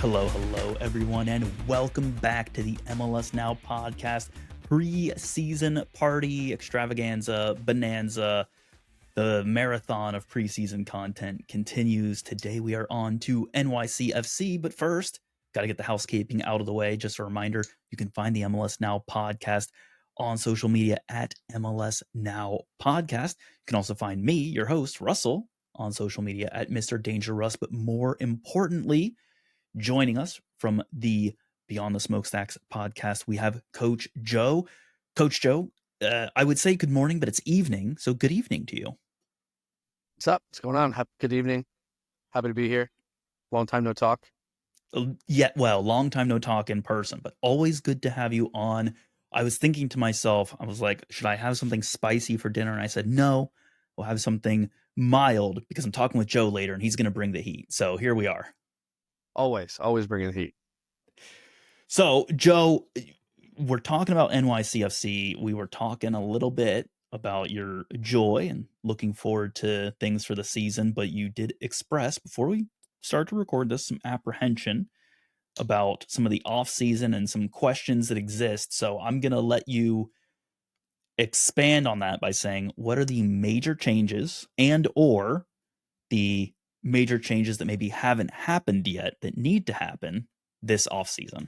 Hello, everyone, and welcome back to the MLS Now podcast pre-season party extravaganza bonanza. The marathon of preseason content continues. Today we are on to NYCFC, but first, got to get the housekeeping out of the way. Just a reminder, you can find the MLS Now podcast on social media at MLS Now Podcast. You can also find me, your host, Russell, on social media at Mr. Danger Russ, but more importantly, joining us from the Beyond the Smokestacks podcast, we have Coach Joe. Coach Joe, I would say good morning, but it's evening, so good evening to you. What's up? What's going on? Good evening. Happy to be here. Long time no talk. Long time no talk in person, but always good to have you on. I was thinking to myself, I was like, should I have something spicy for dinner? And I said, no, we'll have something mild because I'm talking with Joe later and he's going to bring the heat. So here we are. Always bringing the heat. So, Joe, we're talking about NYCFC. We were talking a little bit about your joy and looking forward to things for the season, but you did express, before we start to record this, some apprehension about some of the off-season and some questions that exist. So I'm going to let you expand on that by saying, what are the major changes and or the major changes that maybe haven't happened yet that need to happen this offseason?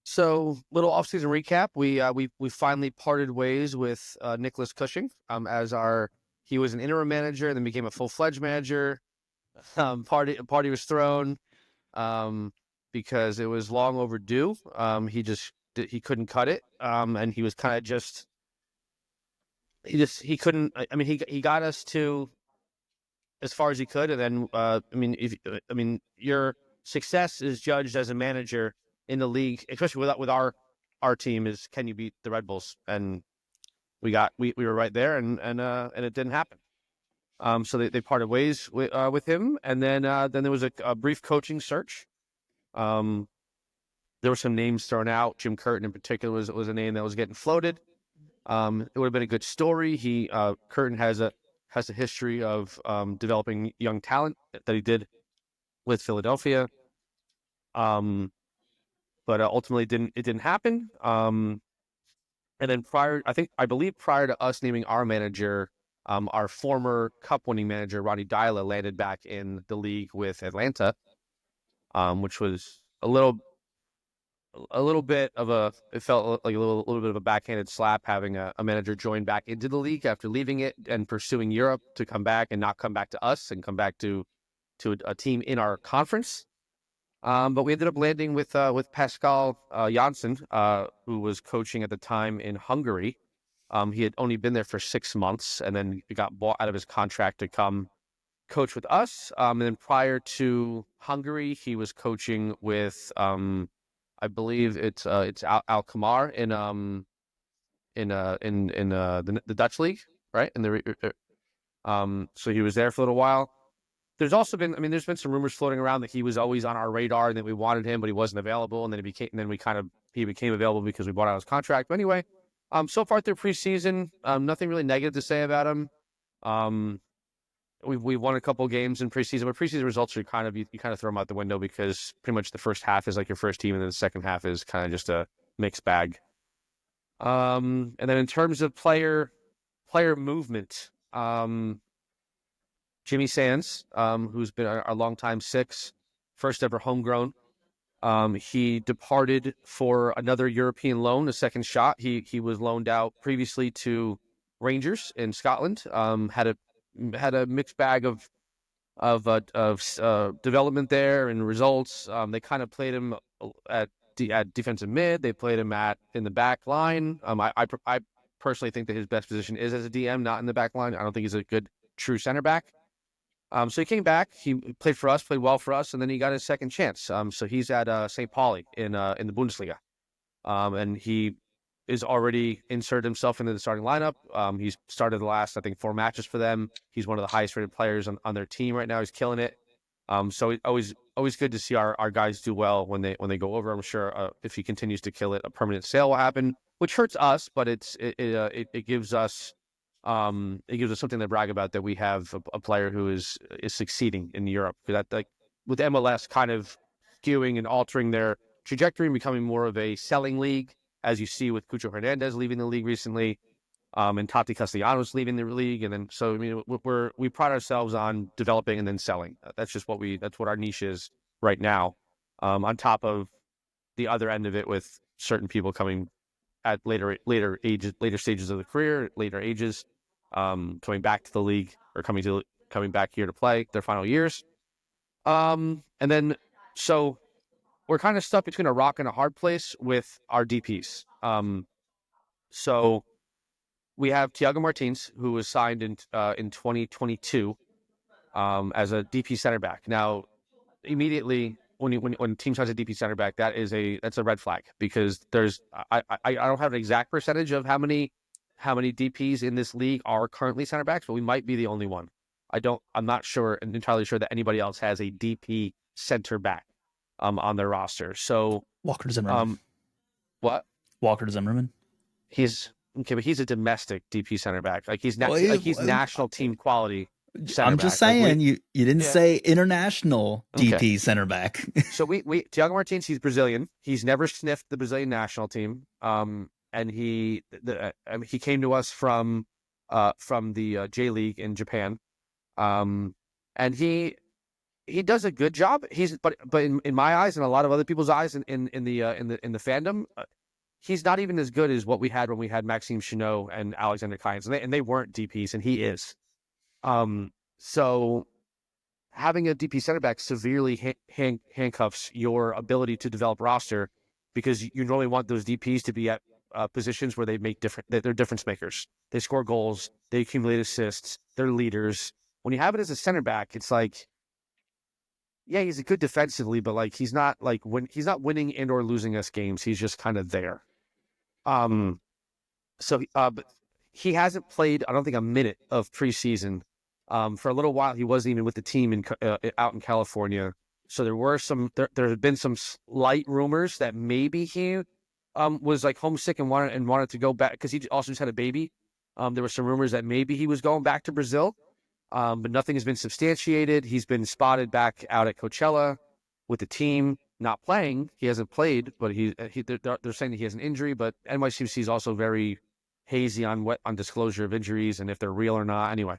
So, little offseason recap. We finally parted ways with Nicholas Cushing. He was an interim manager and then became a full-fledged manager. Party was thrown because it was long overdue. He couldn't cut it, and he was kind of he couldn't. I mean, he got us to as far as he could, and then your success is judged as a manager in the league, especially with our team, is can you beat the Red Bulls? And we were right there, and it didn't happen. So they parted ways with him, and then there was a brief coaching search. There were some names thrown out. Jim Curtin in particular was a name that was getting floated. It would have been a good story. Curtin has a history of developing young talent that he did with Philadelphia. But ultimately it didn't happen. And then prior to us naming our manager, our former cup-winning manager, Ronnie Dyla, landed back in the league with Atlanta, which was a little bit of it felt like a little bit of a backhanded slap having a manager join back into the league after leaving it and pursuing Europe to come back and not come back to us and come back to a team in our conference. But we ended up landing with Pascal Janssen, who was coaching at the time in Hungary. He had only been there for 6 months, and then he got bought out of his contract to come coach with us. And then prior to Hungary, he was coaching with, I believe it's Alkmaar in the Dutch league, right? So he was there for a little while. There's also been, there's been some rumors floating around that he was always on our radar and that we wanted him, but he wasn't available. And then he became available because we bought out his contract. But anyway, so far through preseason, nothing really negative to say about him. We've won a couple games in preseason, but preseason results are you kind of throw them out the window because pretty much the first half is like your first team, and then the second half is kind of just a mixed bag. And then in terms of player movement, Jimmy Sands, who's been our longtime six, first ever homegrown. He departed for another European loan, a second shot. He was loaned out previously to Rangers in Scotland. Had a mixed bag of development there and results. They kind of played him at defensive mid. They played him in the back line. I personally think that his best position is as a DM, not in the back line. I don't think he's a good true center back. So he came back. He played for us, played well for us, and then he got his second chance. So he's at St. Pauli in the Bundesliga, and he is already inserted himself into the starting lineup. He's started the last, I think, 4 matches for them. He's one of the highest rated players on their team right now. He's killing it. So it's always good to see our guys do well when they go over. I'm sure if he continues to kill it, a permanent sale will happen, which hurts us, but it gives us something to brag about, that we have a player who is succeeding in Europe. That, like, with MLS kind of skewing and altering their trajectory and becoming more of a selling league, as you see with Cucho Hernandez leaving the league recently, and Tati Castellanos leaving the league. And then, so, I mean, we pride ourselves on developing and then selling. That's what our niche is right now. On top of the other end of it with certain people coming at later stages of the career, later ages, coming back to the league or coming back here to play their final years. And then, so we're kind of stuck between a rock and a hard place with our DPs. So we have Thiago Martins, who was signed in 2022 as a DP center back. Now, immediately when a team signs a DP center back, that's a red flag, because I don't have an exact percentage of how many DPs in this league are currently center backs, but we might be the only one. I'm not sure and entirely sure that anybody else has a DP center back on their roster. So Walker Zimmerman. What? Walker Zimmerman. He's okay, but he's a domestic DP center back. Like he's national team quality. I'm just saying, you didn't say international DP center back. So we Thiago Martins, he's Brazilian. He's never sniffed the Brazilian national team. And he came to us from the J League in Japan. And he does a good job. But in my eyes and a lot of other people's eyes in the fandom, he's not even as good as what we had when we had Maxime Chenot and Alexander Kynes, and they weren't DPs, and he is. So having a DP center back severely handcuffs your ability to develop roster, because you normally want those DPs to be at positions where they're difference makers. They score goals, they accumulate assists, they're leaders. When you have it as a center back, it's like, yeah, he's good defensively, but like he's not winning and or losing us games. He's just kind of there. But he hasn't played, I don't think, a minute of preseason. For a little while, he wasn't even with the team out in California. So there had been some slight rumors that maybe he was like homesick and wanted to go back, because he also just had a baby. There were some rumors that maybe he was going back to Brazil, but nothing has been substantiated. He's been spotted back out at Coachella with the team, not playing. He hasn't played, but they're saying that he has an injury. But NYCFC is also very hazy on disclosure of injuries and if they're real or not. Anyway,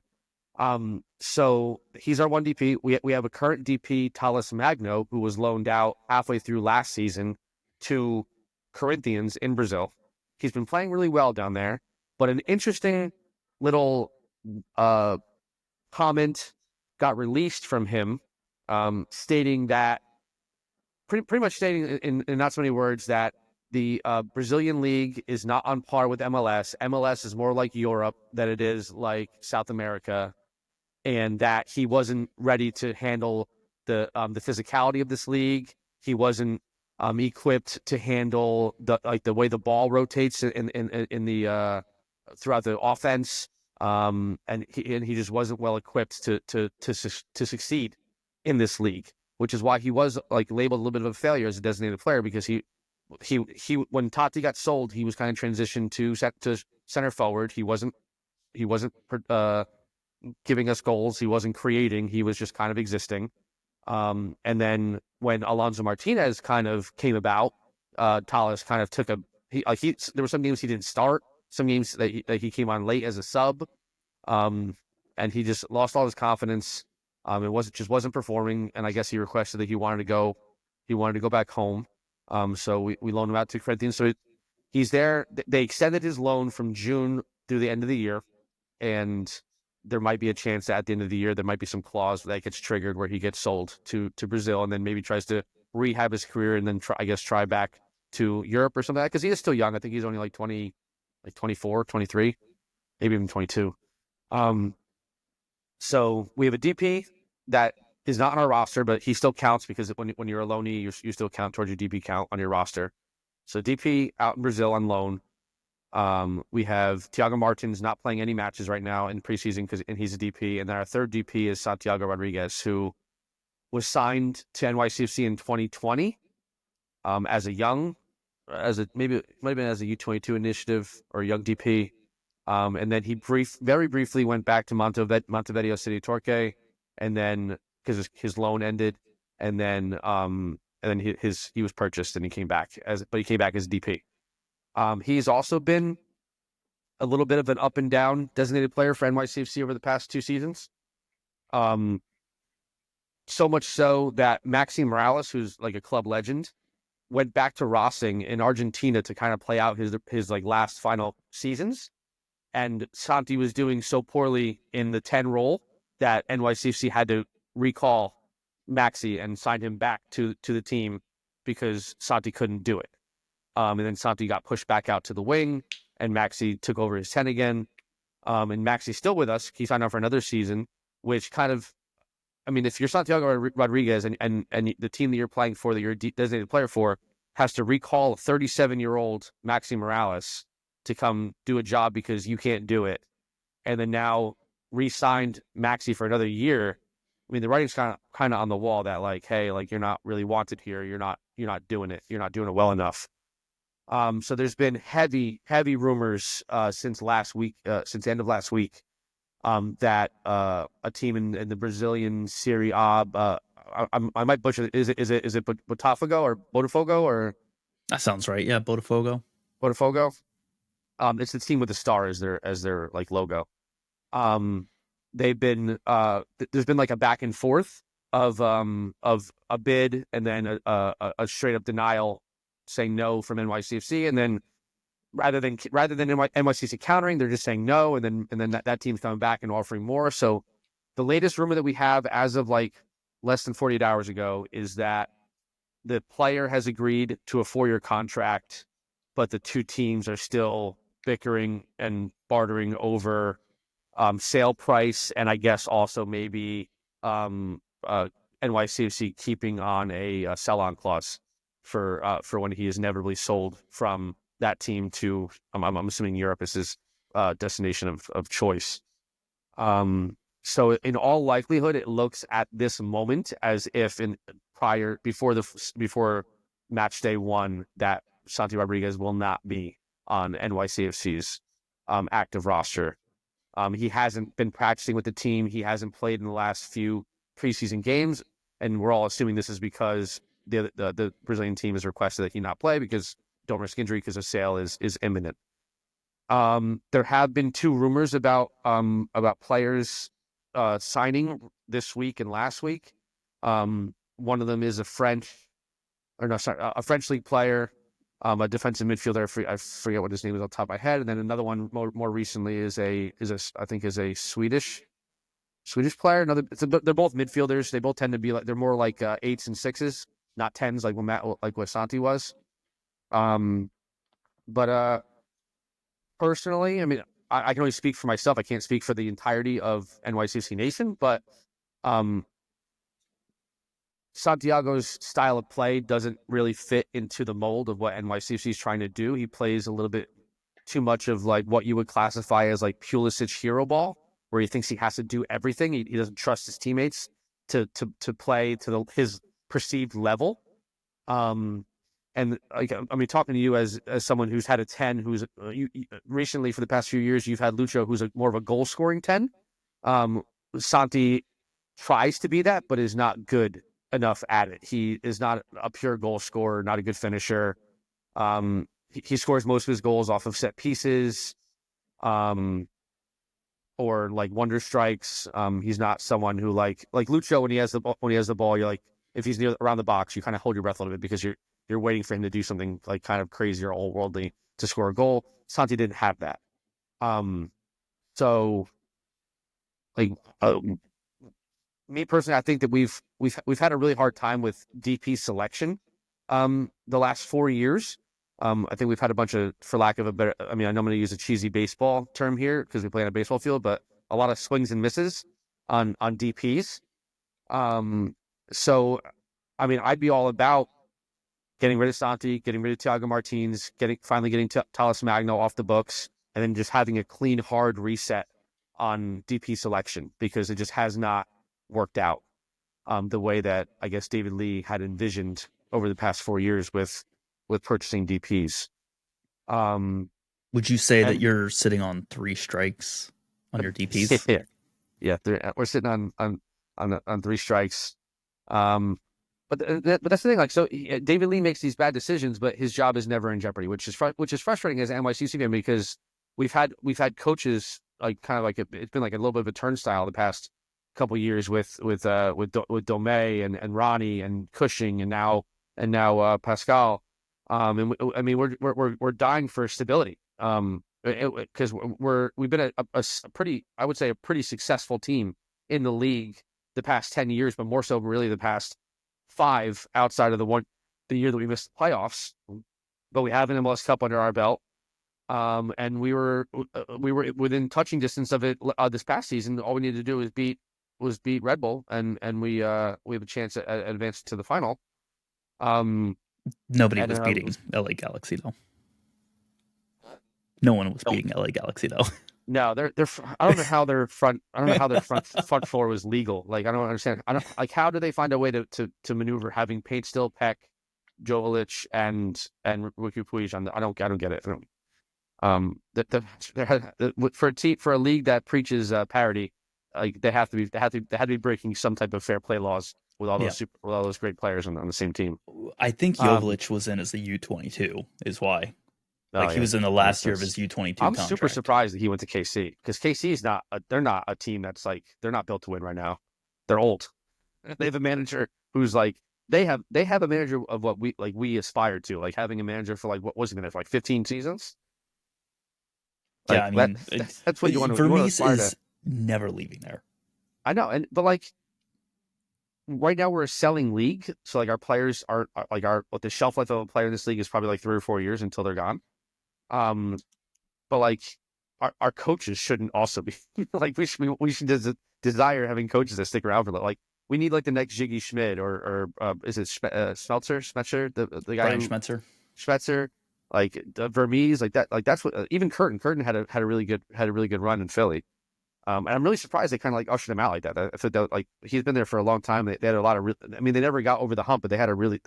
so he's our one DP. We have a current DP, Thales Magno, who was loaned out halfway through last season to Corinthians in Brazil. He's been playing really well down there, but an interesting little comment got released from him, stating that pretty much stating in not so many words that the Brazilian league is not on par with MLS. MLS is more like Europe than it is like South America, and that he wasn't ready to handle the physicality of this league. He wasn't equipped to handle the way the ball rotates in the throughout the offense, and he just wasn't well equipped to succeed in this league, which is why he was like labeled a little bit of a failure as a designated player, because he when Tati got sold, he was kind of transitioned to center forward. He wasn't giving us goals. He wasn't creating. He was just kind of existing. And then when Alonso Martinez kind of came about, Thales kind of took there were some games he didn't start, some games that he came on late as a sub, and he just lost all his confidence. It wasn't performing, and I guess he requested that he wanted to go back home. So we loaned him out to Corinthians. So he's there. They extended his loan from June through the end of the year, and there might be a chance that at the end of the year there might be some clause that gets triggered where he gets sold to Brazil, and then maybe tries to rehab his career and then try back to Europe or something like that, because he is still young. I think he's only like 24, 23, maybe even 22. So we have a DP that is not on our roster, but he still counts, because when you're a loanee, you still count towards your DP count on your roster. So DP out in Brazil on loan. We have Thiago Martins not playing any matches right now in preseason and he's a DP. And then our third DP is Santiago Rodriguez, who was signed to NYCFC in 2020 maybe it might have been as a U22 initiative or a young DP. And then he very briefly went back to Montevideo City Torque, and then because his loan ended, and then then he was purchased and he came back as DP. He's also been a little bit of an up and down designated player for NYCFC over the past 2 seasons. So much so that Maxi Morales, who's like a club legend, went back to Racing in Argentina to kind of play out his like last final seasons. And Santi was doing so poorly in the 10 role that NYCFC had to recall Maxi and sign him back to the team because Santi couldn't do it. And then Santi got pushed back out to the wing, and Maxi took over his 10 again. And Maxi's still with us. He signed on for another season, which kind of, I mean, if you're Santiago Rodriguez and the team that you're playing for, that you're a designated player for, has to recall a 37-year-old Maxi Morales to come do a job because you can't do it, and then now re-signed Maxi for another year. I mean, the writing's kind of on the wall that like, hey, like you're not really wanted here. You're not doing it. You're not doing it well enough. So there's been heavy rumors since the end of last week, that a team in the Brazilian Serie A, I might butcher it. Is it Botafogo or Botafogo or? That sounds right. Yeah, Botafogo. Botafogo. It's the team with the star as their like logo. They've been there's been like a back and forth of a bid and then a straight up denial saying no from NYCFC, and then rather than NYCFC countering, they're just saying no, and then that team's coming back and offering more. So the latest rumor that we have as of like less than 48 hours ago is that the player has agreed to a 4-year contract, but the two teams are still bickering and bartering over sale price, and I guess also maybe NYCFC keeping on a sell-on clause for when he is inevitably sold from that team to I'm assuming Europe is his destination of choice. So in all likelihood, it looks at this moment as if before match day 1 that Santi Rodriguez will not be on NYCFC's active roster. He hasn't been practicing with the team. He hasn't played in the last few preseason games, and we're all assuming this is because the Brazilian team has requested that he not play because don't risk injury because a sale is imminent. There have been 2 rumors about players signing this week and last week. One of them is a French league player, a defensive midfielder. I forget what his name is on top of my head. And then another one more recently is a Swedish player. They're both midfielders. They both tend to be like, they're more like 8s and 6s, not 10s like what Santi was. But personally, I mean, I can only speak for myself. I can't speak for the entirety of NYCFC Nation, but Santiago's style of play doesn't really fit into the mold of what NYCFC is trying to do. He plays a little bit too much of like what you would classify as like Pulisic hero ball, where he thinks he has to do everything. He doesn't trust his teammates to play to his perceived level. And like, I mean, talking to you as someone who's had a 10, who's recently for the past few years, you've had Lucho, who's more of a goal scoring 10. Santi tries to be that, but is not good enough at it. He is not a pure goal scorer, not a good finisher. He scores most of his goals off of set pieces, or like wonder strikes. He's not someone who like Lucho when he has the ball. You're like, if he's around the box, you kind of hold your breath a little bit because you're waiting for him to do something like kind of crazy or all-worldly to score a goal. Santi didn't have that. So like me personally, I think that we've had a really hard time with DP selection the last 4 years. I think we've had a bunch of, for lack of a better, I mean, I know I'm going to use a cheesy baseball term here because we play on a baseball field, but a lot of swings and misses on DPs. So, I mean, I'd be all about getting rid of Santi, getting rid of Thiago Martins, finally getting Talis Magno off the books, and then just having a clean, hard reset on DP selection because it just has not worked out the way that I guess David Lee had envisioned over the past 4 years with purchasing DPs. Would you say that you're sitting on 3 strikes on your DPs? Yeah, we're sitting on 3 strikes. but that's the thing. Like, so David Lee makes these bad decisions, but his job is never in jeopardy, which is frustrating as an NYCFC fan because we've had coaches like kind of like it's been like a little bit of a turnstile the past couple of years with Domey and Ronnie and Cushing and now Pascal. I mean we're dying for stability. Because we've been a pretty, I would say, a pretty successful team in the league the past 10 years, but more so really the past 5 outside of the year that we missed the playoffs. But we have an MLS Cup under our belt. And we were within touching distance of it this past season. All we needed to do was beat Red Bull, and we have a chance at advancing to the final. Nobody And was beating LA Galaxy though. No one was beating LA Galaxy though. No, they're. I don't know how their front. I don't know how their front four was legal. Like I don't understand. I don't like how do they find a way to maneuver having Paint Still, Peck, Jovic, and Ricky Puig on. I don't get it. For a league that preaches parity, like they had to be breaking some type of fair play laws with all those Yeah. with all those great players on the same team. I think Jovic was in as a U22 is why. Oh Like he yeah, was in the last year of his U22 I'm contract. super surprised that he went to KC because KC is not. They're not a team that's like they're not built to win right now. They're old. They have a manager who's like they have a manager of what we aspired to, like having a manager for like what was he there for like 15 seasons. Yeah, Like I mean, that's what you want to Vermees aspire to. is never leaving there. I know, but like right now we're a selling league, so like our players are like the shelf life of a player in this league is probably like 3 or 4 years until they're gone. But like our coaches shouldn't also be like we should desire having coaches that stick around for like we need like the next Jiggy Schmid or is it Schmetzer the guy Brian Schmetzer. like Vermees like that like that's what even Curtin had a really good run in Philly. And I'm really surprised they kind of like ushered him out like that. I thought that like he's been there for a long time. They had a lot of I mean they never got over the hump, but they had a really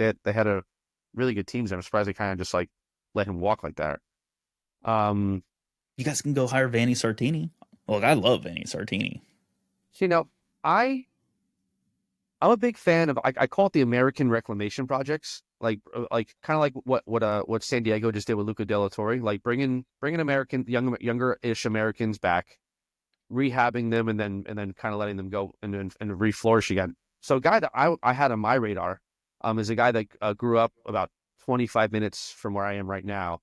good teams. I'm surprised they kind of just like let him walk like that. You guys can go hire Vanni Sartini. Look, I love Vanni Sartini. You know, I'm a big fan of I call it the American reclamation projects, like kind of like what San Diego just did with Luca De La Torre, like bringing American younger-ish Americans back, rehabbing them, and then kind of letting them go and re-flourish again. So a guy that I had on my radar, is a guy that grew up about 25 minutes from where I am right now,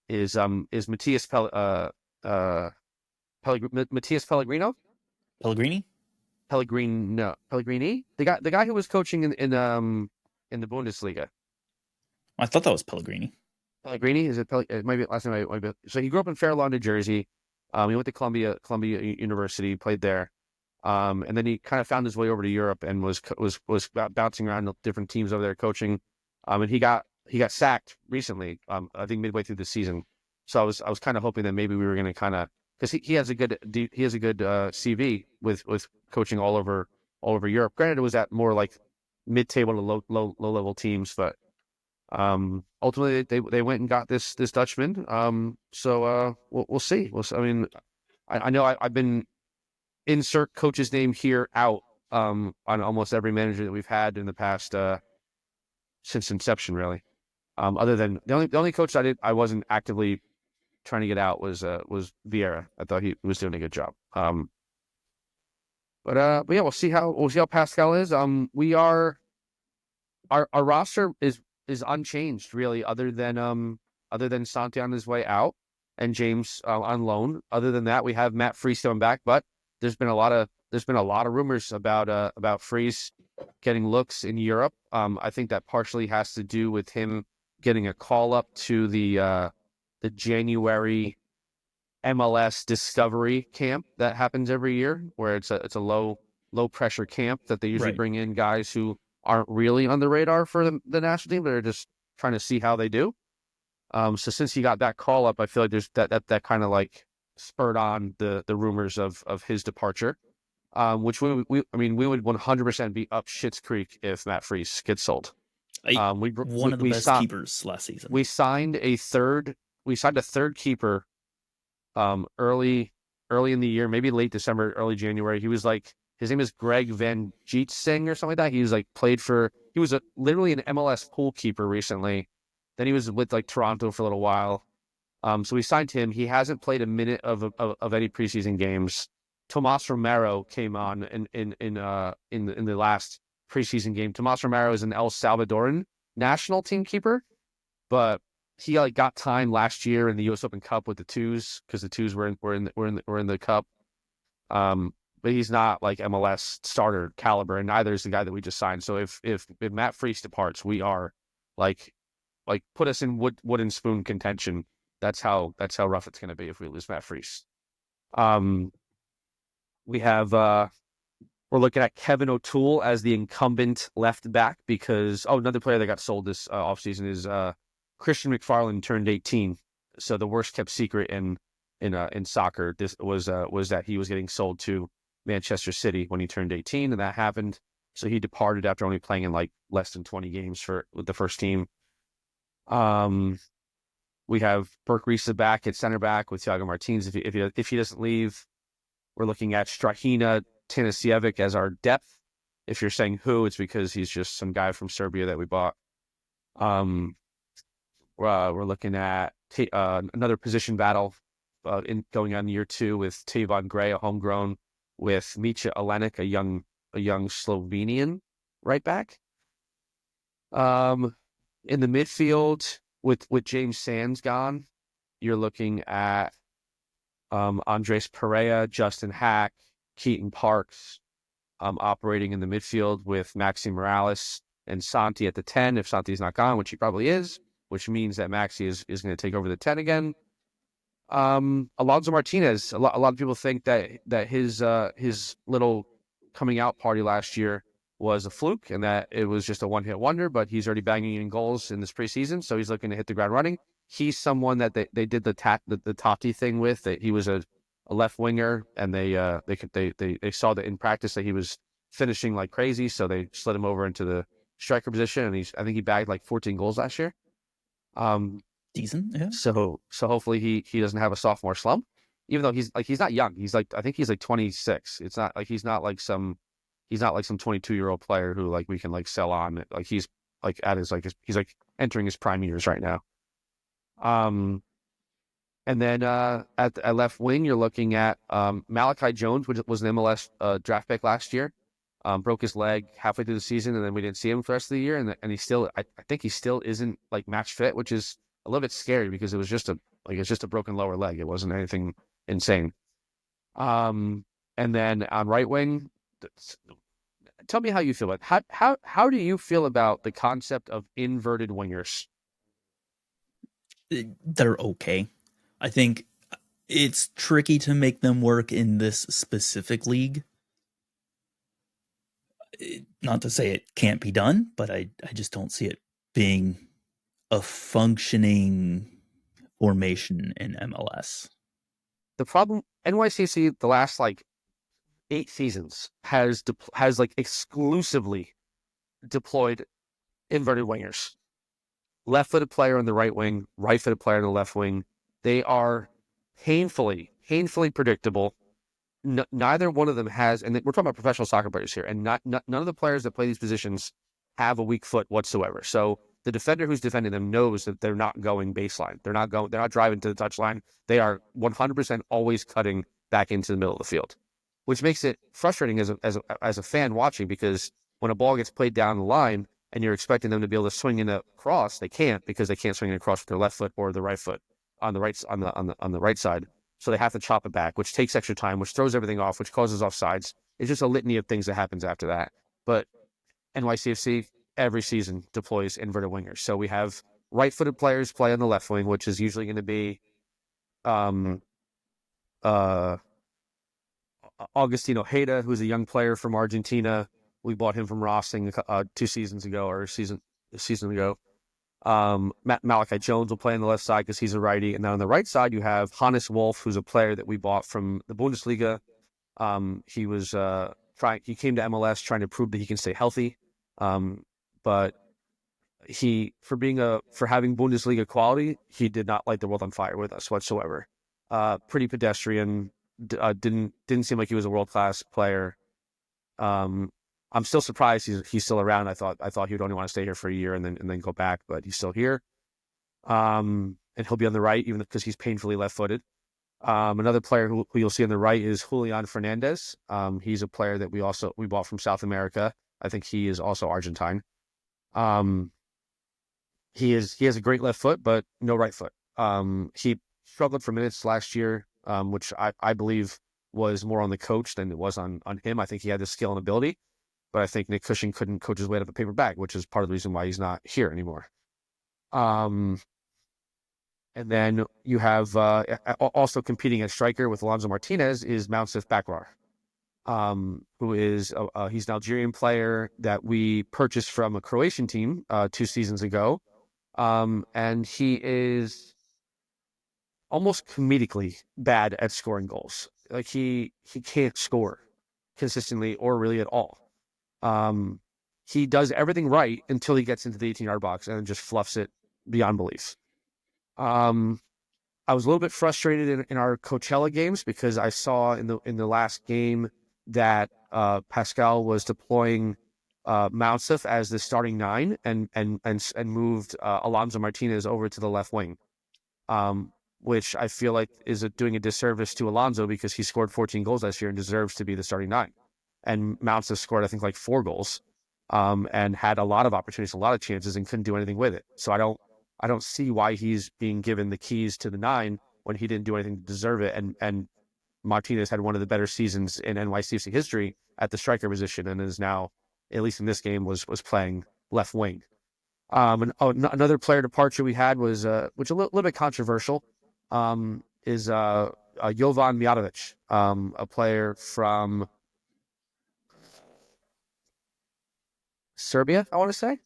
is Matthias Pellegrino. Pellegrini? Pellegrini, the guy who was coaching in the Bundesliga. I thought that was Pellegrini. Pellegrini, is it? It might be last name. So he grew up in Fair Lawn, New Jersey. He went to Columbia University, played there, and then he kind of found his way over to Europe and was bouncing around different teams over there coaching. And he got sacked recently. I think midway through the season. So I was kind of hoping that maybe we were going to kind of because he has a good CV with coaching all over Europe. Granted, it was at more like mid-table to low level teams, but ultimately they went and got this Dutchman. So we'll see. I mean, I know I've been insert coach's name here out on almost every manager that we've had in the past since inception, really. Other than the only coach I wasn't actively trying to get out was Vieira. I thought he was doing a good job. But yeah, we'll see how Pascal is. We are our roster is unchanged really, other than Santi on his way out and James on loan. Other than that, we have Matt Freese coming back, but there's been a lot of rumors about Freese getting looks in Europe. I think that partially has to do with him getting a call up to the January MLS Discovery camp that happens every year, where it's a low pressure camp that they usually bring in guys who aren't really on the radar for the national team, but are just trying to see how they do. So since he got that call up, I feel like there's that kind of like spurred on the rumors of his departure. Which we would 100% be up Schitt's Creek if Matt Freese gets sold. One of the best keepers last season. We signed a third keeper early in the year, maybe late December, early January. He was like, his name is Greg Van Jeetsing or something like that. He literally an MLS pool keeper recently. Then he was with like Toronto for a little while. So we signed him. He hasn't played a minute of any preseason games. Tomas Romero came on in the last preseason game. Tomas Romero is an El Salvadoran national team keeper, but he like got time last year in the U.S. Open Cup with the twos because the twos were in the cup. But he's not like MLS starter caliber, and neither is the guy that we just signed. So if Matt Freese departs, we are like put us in wooden spoon contention. That's how rough it's going to be if we lose Matt Freese. We have we're looking at Kevin O'Toole as the incumbent left back because another player that got sold this offseason is Christian McFarland turned 18. So the worst kept secret in soccer this was that he was getting sold to Manchester City when he turned 18, and that happened. So he departed after only playing in like less than 20 games with the first team. We have Burke Reese back at center back with Thiago Martins. If he doesn't leave, we're looking at Strahina Tanasijevic as our depth. If you're saying who, it's because he's just some guy from Serbia that we bought. We're looking at another position battle in going on year 2 with Tavon Gray, a homegrown, with Micha Alenik, a young Slovenian right back. In the midfield with James Sands gone, you're looking at Andres Perea, Justin Hack, Keaton Parks operating in the midfield with Maxi Morales and Santi at the 10 if Santi's not gone, which he probably is, which means that Maxi is going to take over the 10 again. Alonso Martinez, a lot of people think that his little coming out party last year was a fluke and that it was just a one-hit wonder, but he's already banging in goals in this preseason, so he's looking to hit the ground running. He's someone that they did the Tati thing with, that he was a left winger, and they saw that in practice that he was finishing like crazy, so they slid him over into the striker position, and I think he bagged like 14 goals last year. Decent, yeah. So hopefully he doesn't have a sophomore slump, even though he's not young. I think he's like 26. It's not like he's not like some 22-year-old player who like we can like sell on. Like he's like he's like entering his prime years right now. And then at left wing, you're looking at Malachi Jones, which was an MLS draft pick last year. Broke his leg halfway through the season, and then we didn't see him for the rest of the year. And he still, I think he still isn't like match fit, which is a little bit scary because it's just a broken lower leg. It wasn't anything insane. And then on right wing, tell me how you feel about how do you feel about the concept of inverted wingers? They're okay. I think it's tricky to make them work in this specific league. Not to say it can't be done, but I just don't see it being a functioning formation in MLS. The problem, NYCFC, the last like 8 seasons has like exclusively deployed inverted wingers. Left-footed player on the right wing, right-footed player on the left wing. They are painfully predictable. Neither one of them has, and we're talking about professional soccer players here, and none of the players that play these positions have a weak foot whatsoever. So the defender who's defending them knows that they're not going baseline. They're not driving to the touchline. They are 100% always cutting back into the middle of the field, which makes it frustrating as a fan watching, because when a ball gets played down the line and you're expecting them to be able to swing in a cross, they can't, because they can't swing in a cross with their left foot or the right foot on the right side. So they have to chop it back, which takes extra time, which throws everything off, which causes offsides. It's just a litany of things that happens after that. But NYCFC every season deploys inverted wingers. So we have right-footed players play on the left wing, which is usually going to be Agustino Heda, who's a young player from Argentina. We bought him from Racing 2 seasons ago, or a season ago. Malachi Jones will play on the left side because he's a righty. And then on the right side, you have Hannes Wolf, who's a player that we bought from the Bundesliga. He was he came to MLS trying to prove that he can stay healthy. But for having Bundesliga quality, he did not light the world on fire with us whatsoever. Pretty pedestrian. Didn't seem like he was a world-class player. I'm still surprised he's still around. I thought he would only want to stay here for a year and then go back, but he's still here. And he'll be on the right even because he's painfully left-footed. Another player who you'll see on the right is Julian Fernandez. He's a player that we bought from South America. I think he is also Argentine. Um, he has a great left foot, but no right foot. He struggled for minutes last year, which I believe was more on the coach than it was on him. I think he had the skill and ability, but I think Nick Cushing couldn't coach his way out of a paper bag, which is part of the reason why he's not here anymore. Um, and then you have also competing at striker with Alonso Martinez is Mounsif Bakrar, who is he's an Algerian player that we purchased from a Croatian team 2 seasons ago. And he is almost comedically bad at scoring goals. Like he can't score consistently or really at all. He does everything right until he gets into the 18-yard box and just fluffs it beyond belief. I was a little bit frustrated in our Coachella games because I saw in the last game that Pascal was deploying Mounsif as the starting 9 and moved Alonso Martinez over to the left wing, which I feel like is doing a disservice to Alonso because he scored 14 goals last year and deserves to be the starting 9. And Mounsif scored, I think, like 4 goals and had a lot of opportunities, a lot of chances, and couldn't do anything with it. So I don't see why he's being given the keys to the 9 when he didn't do anything to deserve it. And Martinez had one of the better seasons in NYCFC history at the striker position and is now, at least in this game, was playing left wing. Another player departure we had was, which is a little bit controversial, is Jovan Mijatovic, a player from Serbia, I want to say.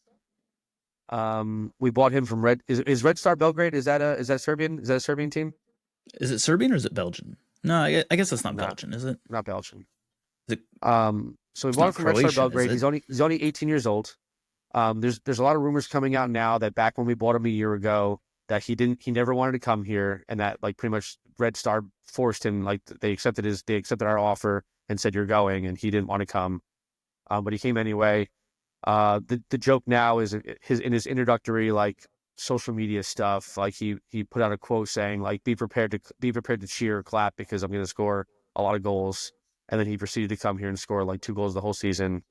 We bought him from Is Red Star Belgrade? Is that Serbian? Is that a Serbian team? Is it Serbian or is it Belgian? No, I guess that's not No, Belgian, is it? not Belgian. Is it So we it's bought him not from Red Star Croatian, is Belgrade. it? He's only 18 years old. There's a lot of rumors coming out now that back when we bought him a year ago, that he never wanted to come here, and that like pretty much Red Star forced him. Like they accepted our offer and said you're going, and he didn't want to come, but he came anyway. The joke now is in his introductory like social media stuff, like he put out a quote saying like be prepared to cheer or clap because I'm going to score a lot of goals, and then he proceeded to come here and score like 2 goals the whole season.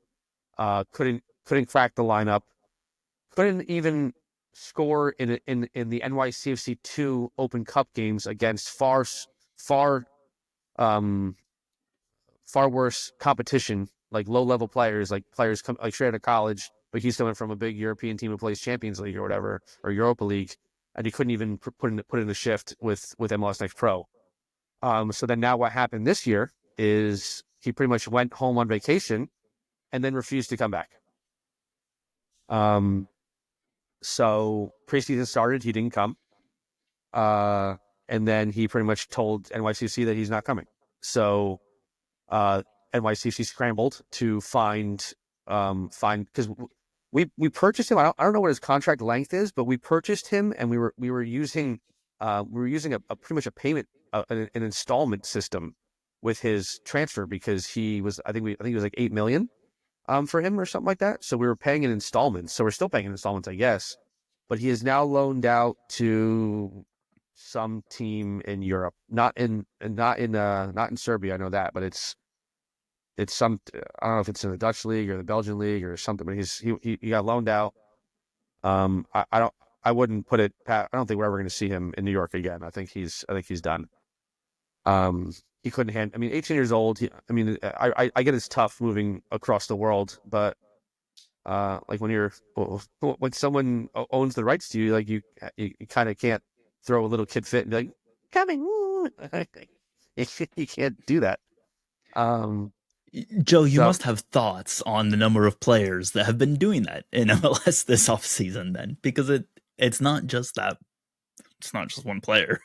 Couldn't crack the lineup, couldn't even score in the NYCFC 2 Open Cup games against far um far worse competition, like low level players, like players come like straight out of college, but he's coming from a big European team who plays Champions League or whatever, or Europa League, and he couldn't even put in the shift with MLS Next Pro. So then now what happened this year is he pretty much went home on vacation and then refused to come back. So preseason started, he didn't come. And then he pretty much told NYCFC that he's not coming. So NYCFC scrambled to find because we purchased him. I don't know what his contract length is, but we purchased him and we were using a pretty much a payment an installment system with his transfer because he was I think he was like 8 million for him or something like that. So we were paying in installments. So we're still paying in installments, I guess. But he is now loaned out to some team in Europe, not in Serbia. I know that, but it's some, I don't know if it's in the Dutch league or the Belgian league or something, but he got loaned out. I wouldn't put it. I don't think we're ever going to see him in New York again. I think he's done. He couldn't handle. I mean, 18 years old. I get it's tough moving across the world, but like when someone owns the rights to you, like you kind of can't throw a little kid fit and be like, coming. You can't do that. Joe, you So must have thoughts on the number of players that have been doing that in MLS this offseason then, because it's not just that. It's not just one player.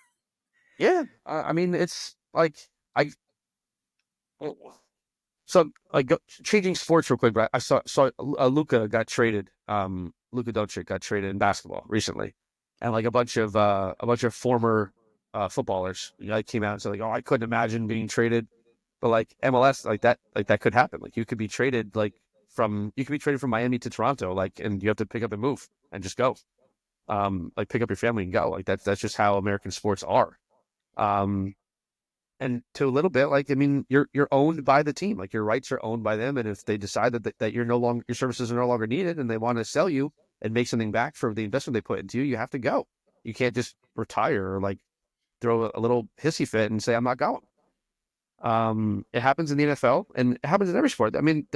yeah, I mean, it's like I. So like changing sports real quick, but I saw Luka got traded. Luka Doncic got traded in basketball recently, and like a bunch of former footballers came out and said like, oh, I couldn't imagine being traded, but like MLS like that could happen. Like you could be traded like you could be traded from Miami to Toronto, like, and you have to pick up and move and just go. Like pick up your family and go. Like that's just how American sports are. Um, and to a little bit, like, I mean, you're owned by the team. Like your rights are owned by them, and if they decide that you're no longer, your services are no longer needed, and they want to sell you and make something back for the investment they put into you, you have to go. You can't just retire or like throw a little hissy fit and say I'm not going. It happens in the NFL and it happens in every sport. I mean,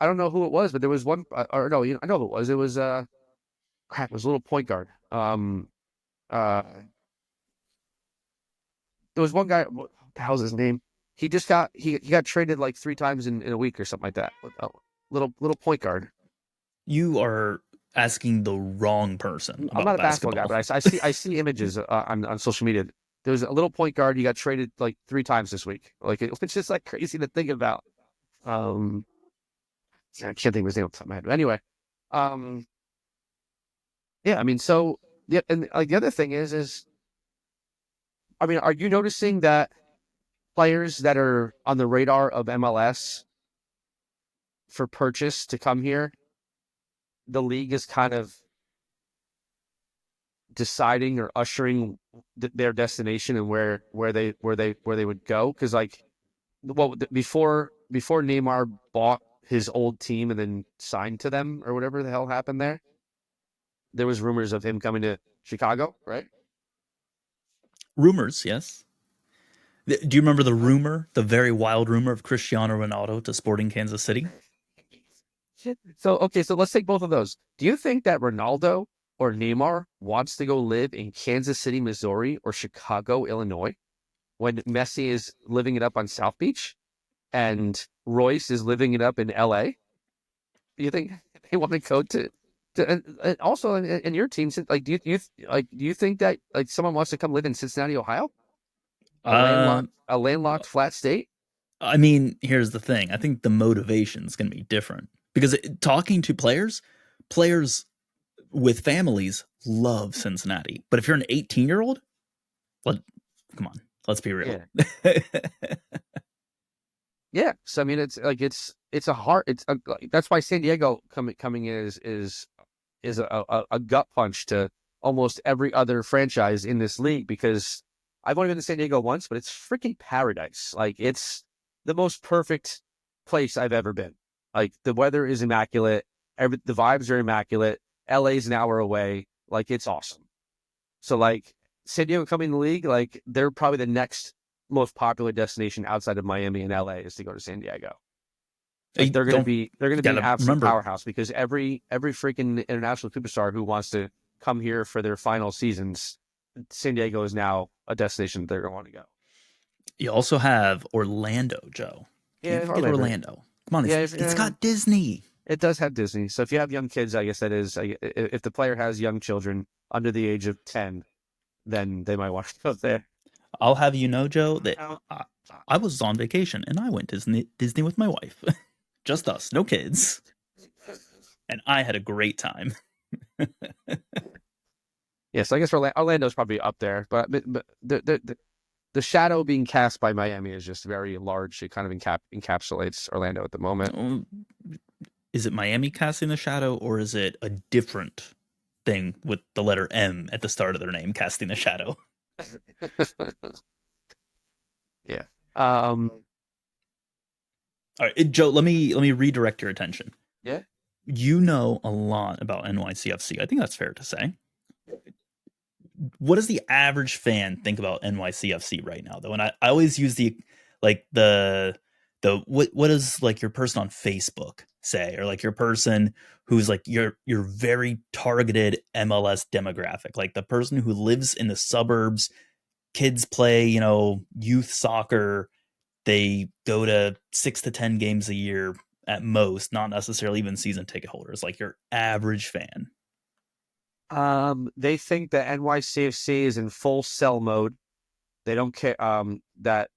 I don't know who it was, but there was one, or no, I know who it was. It was crap. It was a little point guard. Uh, there was one guy. What the hell's his name? He got traded like 3 times in a week or something like that. Little point guard. You are asking the wrong person I'm not about a basketball guy, basketball. but I see images on social media. There was a little point guard. He got traded like 3 times this week. Like it's just like crazy to think about. Um, I can't think of his name off the top of my head. But anyway, um, yeah. I mean, so yeah, and like the other thing is, I mean, are you noticing that players that are on the radar of MLS for purchase to come here, the league is kind of deciding or ushering their destination and where they would go? Because like, well, before Neymar bought his old team and then signed to them or whatever the hell happened there was rumors of him coming to Chicago, right? Rumors, yes. Do you remember the rumor, the very wild rumor of Cristiano Ronaldo to Sporting Kansas City? So, okay, so let's take both of those. Do you think that Ronaldo or Neymar wants to go live in Kansas City, Missouri, or Chicago, Illinois, when Messi is living it up on South Beach and Royce is living it up in LA? Do you think they want to go to and also in your team, like, do you think that like someone wants to come live in Cincinnati, Ohio, Uh, a landlocked flat state? I mean, here's the thing. I think the motivation is going to be different because talking to players with families love Cincinnati. But if you're an 18-year-old, let come on, let's be real. Yeah. Yeah, so I mean, it's a hard. That's why San Diego coming in is a gut punch to almost every other franchise in this league, because I've only been to San Diego once, but it's freaking paradise. Like it's the most perfect place I've ever been. Like the weather is immaculate, the vibes are immaculate. LA's an hour away. Like it's awesome. So like San Diego coming in the league, like they're probably the next most popular destination outside of Miami and LA is to go to San Diego. Like You don't they're gonna you be an gotta absolute remember. powerhouse, because every freaking international superstar who wants to come here for their final seasons, San Diego is now a destination that they're gonna want to go. You also have Orlando, Joe. Can't Yeah, forget Orlando. Orlando. Come on, Yeah, it's got Disney. it does have Disney. So if you have young kids, I guess that is, if the player has young children under the age of 10, then they might want to go there. I'll have you know, Joe, that I, I was on vacation and I went to Disney with my wife. Just us, no kids. And I had a great time. Yeah, so I guess Orlando's probably up there, but the shadow being cast by Miami is just very large. It kind of encapsulates Orlando at the moment. Oh, is it Miami casting the shadow, or is it a different thing with the letter M at the start of their name casting the shadow? Yeah. All right, Joe, let me redirect your attention. Yeah. You know a lot about NYCFC. I think that's fair to say. What does the average fan think about NYCFC right now, though? And I always use the like the what does like your person on Facebook say, or like your person who's like your very targeted MLS demographic, like the person who lives in the suburbs, kids play, youth soccer, they go to 6 to 10 games a year at most, not necessarily even season ticket holders, like your average fan. They think that NYCFC is in full sell mode. They don't care that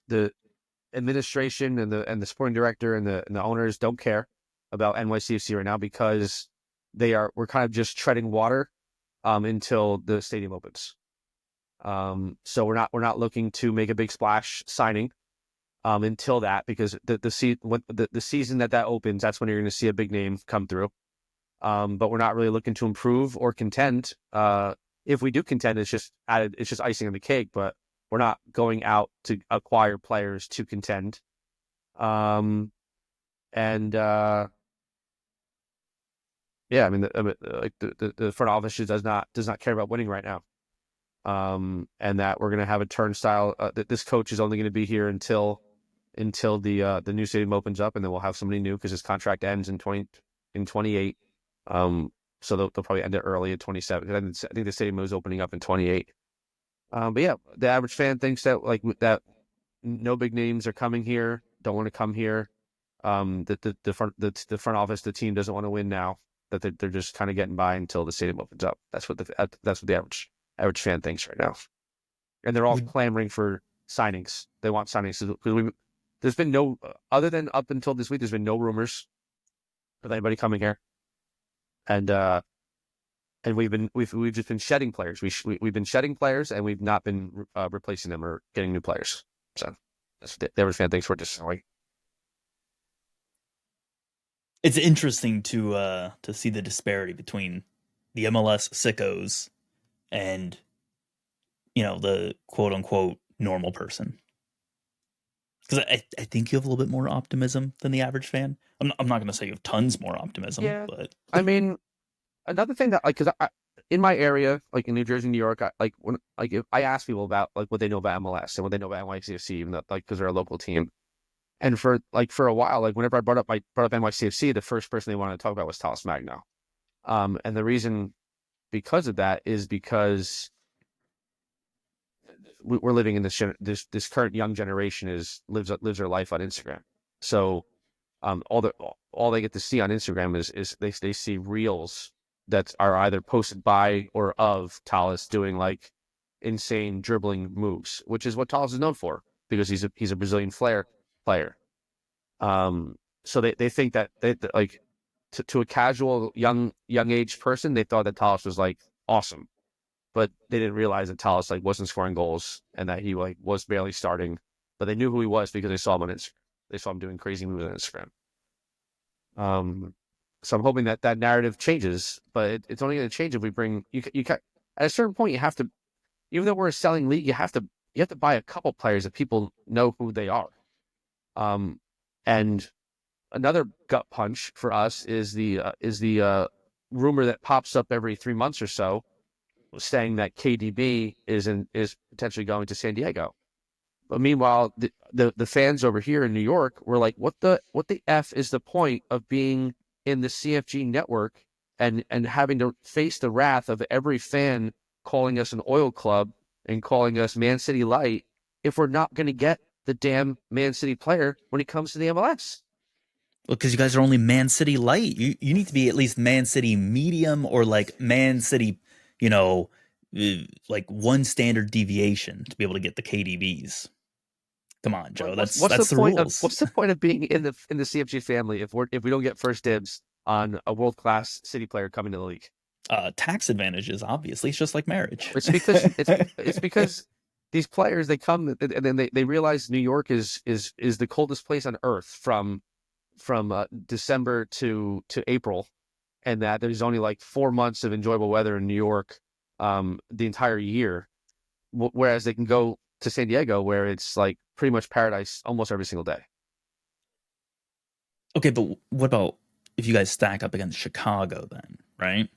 the administration and the sporting director and the owners don't care about NYCFC right now, because we're kind of just treading water until the stadium opens. So we're not looking to make a big splash signing. until that, because the season that opens, that's when you're going to see a big name come through. But we're not really looking to improve or contend. If we do contend, it's just icing on the cake. But we're not going out to acquire players to contend. And yeah, I mean, the front office does not care about winning right now. And that we're going to have a turnstile. That this coach is only going to be here until the new stadium opens up, and then we'll have somebody new because his contract ends in 28. So they'll probably end it early at 27. I think the stadium was opening up in 28. But yeah, the average fan thinks that no big names are coming here, don't want to come here. That the front office, the team doesn't want to win now. That they're just kind of getting by until the stadium opens up. That's what the average fan thinks right now, and they're all clamoring for signings. They want signings. There's been no other than up until this week. There's been no rumors of anybody coming here, and we've just been shedding players. We've been shedding players, and we've not been replacing them or getting new players. So that's what the average fan thinks we're just like. It's interesting to see the disparity between the MLS sickos and the quote unquote normal person. Because I think you have a little bit more optimism than the average fan. I'm not going to say you have tons more optimism, Yeah, but I mean, another thing that because in my area, like in New Jersey, New York, if I ask people about like what they know about MLS and what they know about NYCFC, even though because they're a local team. And for a while, like whenever I brought up NYCFC, the first person they wanted to talk about was Talis Magno. And the reason because of that is because we're living in this current young generation lives their life on Instagram. So all they get to see on Instagram is they see reels that are either posted by or of Talis doing like insane dribbling moves, which is what Talis is known for because he's a Brazilian flair player. So they think that like to a casual young age person, they thought that Talis was like awesome, but they didn't realize that Talis like wasn't scoring goals and that he like was barely starting. But they knew who he was because they saw him on Instagram. They saw him doing crazy moves on Instagram. So I'm hoping that narrative changes, but it's only going to change if we bring you. At a certain point, you have to, even though we're a selling league, you have to buy a couple players that people know who they are. And another gut punch for us is the rumor that pops up every 3 months or so, saying that KDB is potentially going to San Diego. But meanwhile, the fans over here in New York were like, what the F is the point of being in the CFG network and having to face the wrath of every fan calling us an oil club and calling us Man City Light if we're not going to get the damn Man City player when he comes to the MLS? well, because you guys are only Man City light. You need to be at least Man City medium or like Man City, like one standard deviation to be able to get the KDBs. Come on, Joe. That's the rules. What's the point of being in the CFG family if we don't get first dibs on a world class City player coming to the league? Tax advantages, obviously. It's just like marriage. It's because these players they come and then they realize New York is the coldest place on earth from December to April, and that there's only like 4 months of enjoyable weather in New York the entire year, whereas they can go to San Diego where it's like pretty much paradise almost every single day. Okay, but what about if you guys stack up against Chicago then, right?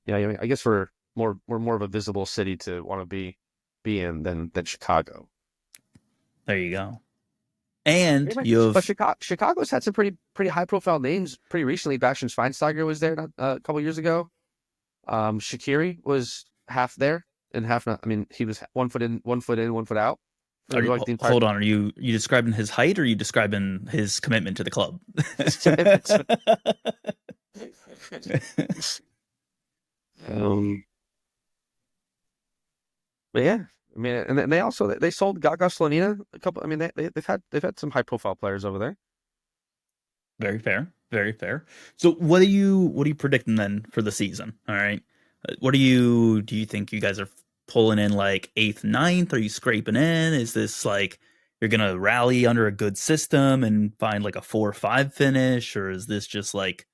Yeah, I guess we're more of a visible city to want to be in than Chicago. There you go. And you But have Chicago's had some pretty high profile names pretty recently. Bastian Schweinsteiger was there a couple years ago. Shaqiri was half there and half not. I mean, he was 1 foot in, 1 foot out. are you, Like the entire hold on, are you describing his height or are you describing his commitment to the club? um, but yeah, I mean, and then they sold Gaga Slonina a couple. I mean, they've had some high profile players over there. Very fair. Very fair. So what are you predicting then for the season? All right. Do you think you guys are pulling in like eighth, ninth? Are you scraping in? Is this like you're gonna rally under a good system and find like a 4 or 5 finish, or is this just like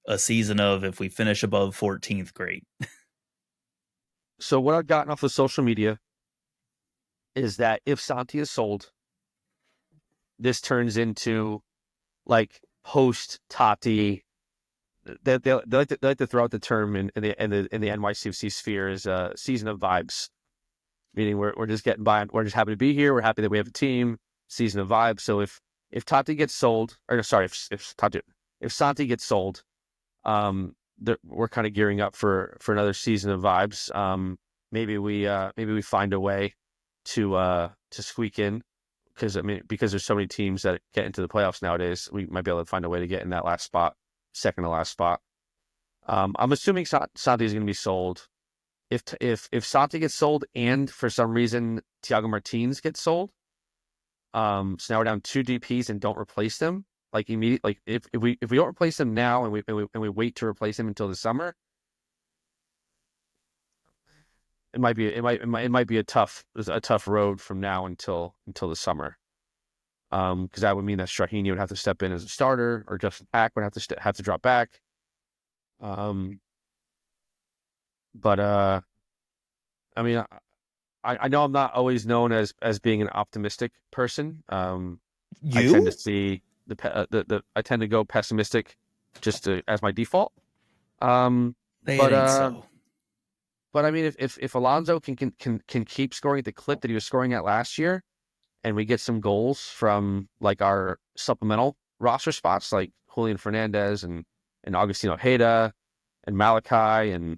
a season of if we finish above 14th, great? So what I've gotten off of social media is that if Santi is sold, this turns into like post Tati. They like to throw out the term in the NYCFC sphere is a season of vibes, meaning we're just getting by. We're just happy to be here. We're happy that we have a team. Season of vibes. So if Tati gets sold, or sorry, if Santi gets sold, we're kind of gearing up for another season of vibes. Maybe we find a way to squeak in because there's so many teams that get into the playoffs nowadays, we might be able to find a way to get in that last spot, second to last spot. I'm assuming Santi is going to be sold. If Santi gets sold and for some reason Thiago Martins gets sold, so now we're down 2 DPs and don't replace them like immediately. Like if we don't replace them now and we wait to replace them until the summer, it might be a tough road from now until the summer. Because that would mean that Strahini would have to step in as a starter, or Justin Pack would have to drop back. Um, but I mean, I know I'm not always known as being an optimistic person. I tend to You? see I tend to go pessimistic as my default. Um, It but ain't uh, so. but I mean, if Alonso can keep scoring at the clip that he was scoring at last year, and we get some goals from like our supplemental roster spots, like Julian Fernandez and Agustino Heda and Malachi, and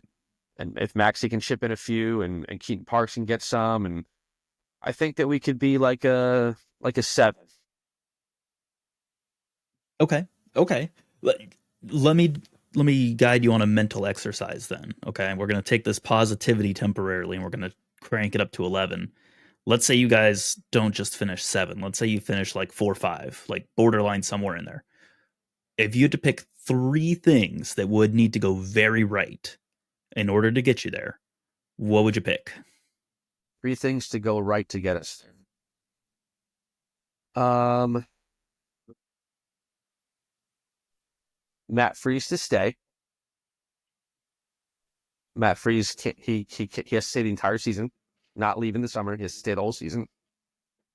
if Maxi can chip in a few, and Keaton Parks can get some, and I think that we could be like a 7. Okay. Okay. Let, let me let me guide you on a mental exercise then. Okay. We're gonna take this positivity temporarily and we're gonna crank it up to 11. Let's say you guys don't just finish 7. Let's say you finish like 4 or 5, like borderline somewhere in there. If you had to pick 3 things that would need to go very right in order to get you there, what would you pick? 3 things to go right to get us there. Matt Freeze to stay. Matt Freeze he has to stay the entire season, not leaving the summer. He has to stay the whole season.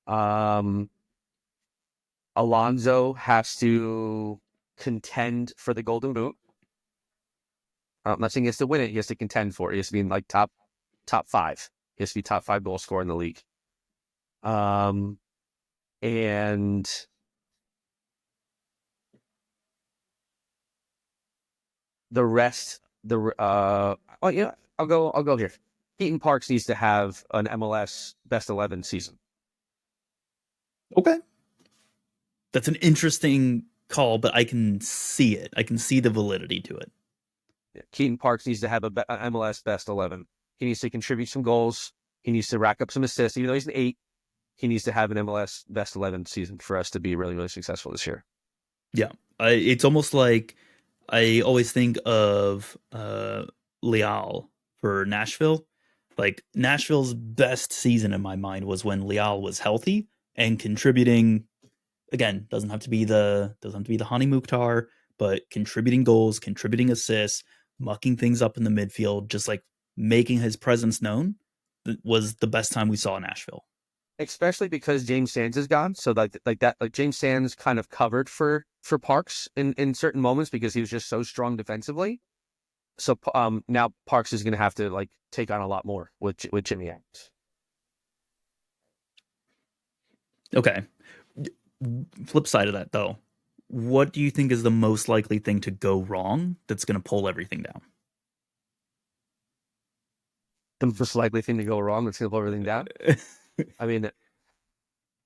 Um, Alonso has to contend for the Golden Boot. I'm not saying he has to win it. He has to contend for it. He has to be in like top 5. He has to be top 5 goal scorer in the league. And the rest, oh yeah, I'll go here. Keaton Parks needs to have an MLS best 11 season. Okay. That's an interesting call, but I can see it. I can see the validity to it. Yeah. Keaton Parks needs to have an MLS best 11. He needs to contribute some goals. He needs to rack up some assists. Even though he's an 8, he needs to have an MLS best 11 season for us to be really, really successful this year. Yeah. It's almost like I always think of Leal for Nashville. Like Nashville's best season in my mind was when Leal was healthy and contributing. Again, doesn't have to be the Hani Mukhtar, but contributing goals, contributing assists, mucking things up in the midfield, just like making his presence known. Was the best time we saw Nashville. Especially because James Sands is gone. So like James Sands kind of covered for Parks in certain moments because he was just so strong defensively. So now Parks is going to have to like take on a lot more with Jimmy Adams. Okay. Flip side of that though, what do you think is the most likely thing to go wrong that's going to pull everything down? The most likely thing to go wrong that's going to pull everything down. I mean,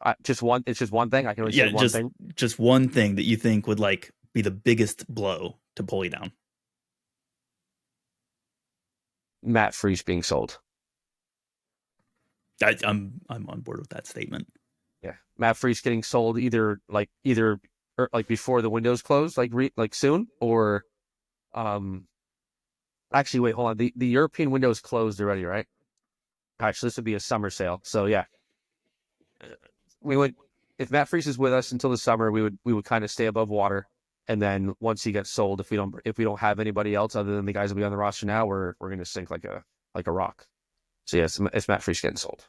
it's just one thing. I can only say Yeah, one just thing. just one thing that you think would like be the biggest blow to pull you down. Matt Freese being sold. I'm on board with that statement. Yeah, Matt Freese getting sold either like before the windows close, like soon, or um. Actually, wait, hold on. The European window is closed already, right? Gosh, this would be a summer sale. So yeah, we would if Matt Freese is with us until the summer, we would kind of stay above water. And then once he gets sold, if we don't have anybody else other than the guys that be on the roster now, we're gonna sink like a rock. So yeah, it's Matt Freese getting sold.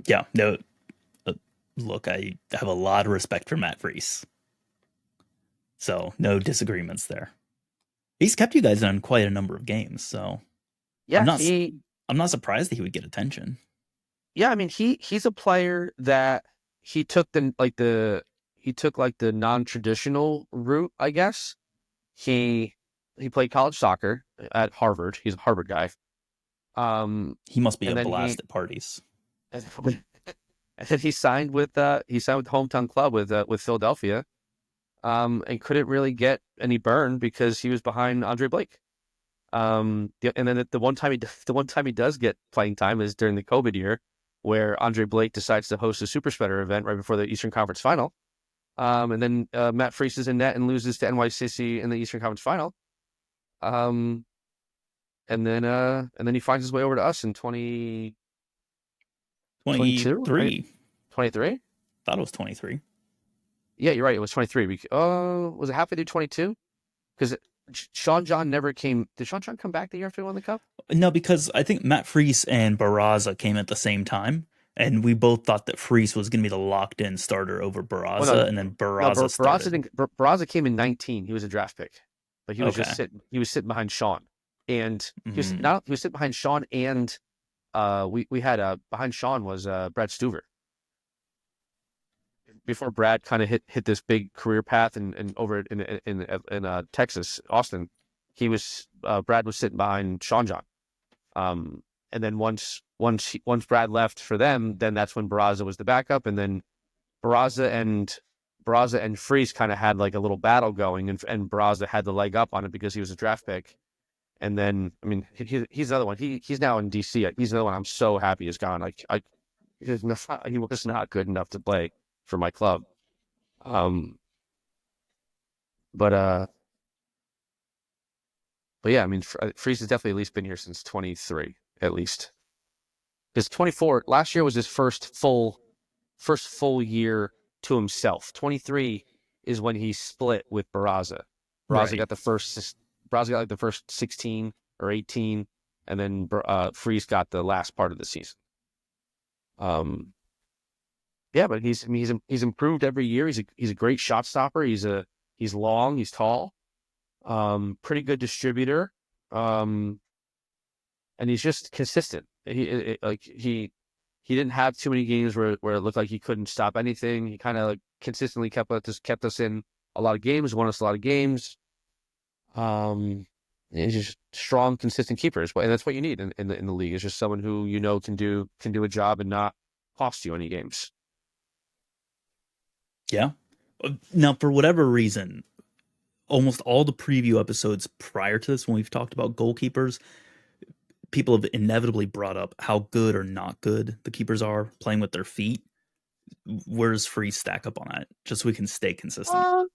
Yeah, no, uh, look, I have a lot of respect for Matt Freese, so no disagreements there. He's kept you guys on quite a number of games, so I'm Yeah, not I'm not surprised that he would get attention. yeah, I mean he's a player that he took the non-traditional route, I guess. He he played college soccer at Harvard. He's a Harvard guy. He must be And a then blast at parties. and then he signed with the hometown club with Philadelphia. And couldn't really get any burn because he was behind Andre Blake. And then the one time he does get playing time is during the COVID year, where Andre Blake decides to host a super spreader event right before the Eastern Conference Final. And then Matt Freese is in net and loses to NYCFC in the Eastern Conference Final. Um, and then he finds his way over to us in 2022, right? 23. 23? Thought it was 23. Yeah, you're right. It was 23. Was it halfway through 22? Because Sean John never came. Did Sean John come back the year after we won the cup? No, because I think Matt Freese and Barraza came at the same time, and we both thought that Freese was going to be the locked-in starter over Well, no, Barraza, and then no. Barraza started. Barraza came in 19. He was a draft pick, but he was just Okay. sitting. He was sitting behind Sean, and Mhm. he was sitting behind Sean, and we had behind Sean was Brad Stuver. Before Brad kind of hit this big career path and over in Texas, Austin, Brad was sitting behind Sean John. And then once Brad left for them, then that's when Barraza was the backup, and then Barraza and Barraza and Freese kind of had like a little battle going, and Barraza had the leg up on it because he was a draft pick. And then I mean he's another one. He's now in DC. He's another one. I'm so happy he's gone. He was not good enough to play for my club. Um, but uh, but yeah, I mean Freese has definitely at least been here since 23 at least. Because 24 last year was his first full year to himself. 23 is when he split with Barraza. Barraza Right. got the first Barraza got like the first 16 or 18, and then Freeze got the last part of the season. Um, yeah, but he's improved every year. He's a great shot stopper. He's long. He's tall. Pretty good distributor. Um, and he's just consistent. He didn't have too many games where it looked like he couldn't stop anything. He kind of like consistently kept us in a lot of games, won us a lot of games. He's just strong, consistent keepers, and that's what you need in the league. Is just someone who can do a job and not cost you any games. Yeah. Now, for whatever reason, almost all the preview episodes prior to this, when we've talked about goalkeepers, people have inevitably brought up how good or not good the keepers are playing with their feet. Where's Freeze stack up on that? Just so we can stay consistent. Uh,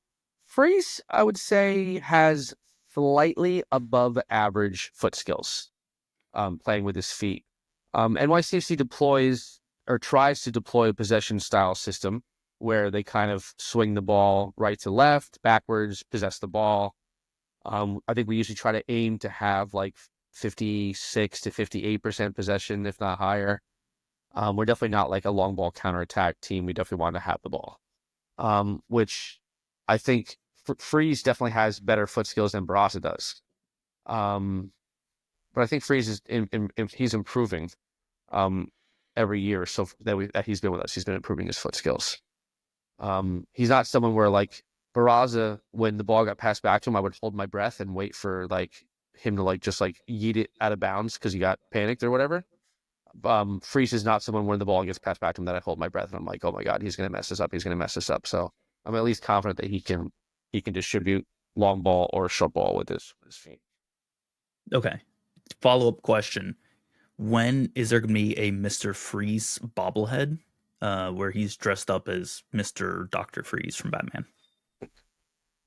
Freeze, I would say, has slightly above average foot skills. Playing with his feet. NYCFC deploys or tries to deploy a possession style system where they kind of swing the ball right to left, backwards, possess the ball. I think we usually try to aim to have like 56 to 58% possession, if not higher. We're definitely not like a long ball counterattack team. We definitely want to have the ball, which I think Freeze definitely has better foot skills than Barasa does. Um, but I think Freeze he's improving every year so that he's been with us. He's been improving his foot skills. He's not someone where like Barraza, when the ball got passed back to him, I would hold my breath and wait for like him to like just like yeet it out of bounds because he got panicked or whatever. Freeze is not someone when the ball gets passed back to him that I hold my breath and I'm like, oh my God, he's gonna mess this up. He's gonna mess this up. So I'm at least confident that he can distribute long ball or short ball with his feet. Okay. Follow up question. When is there going to be a Mr. Freeze bobblehead where he's dressed up as Mr. Dr. Freeze from Batman?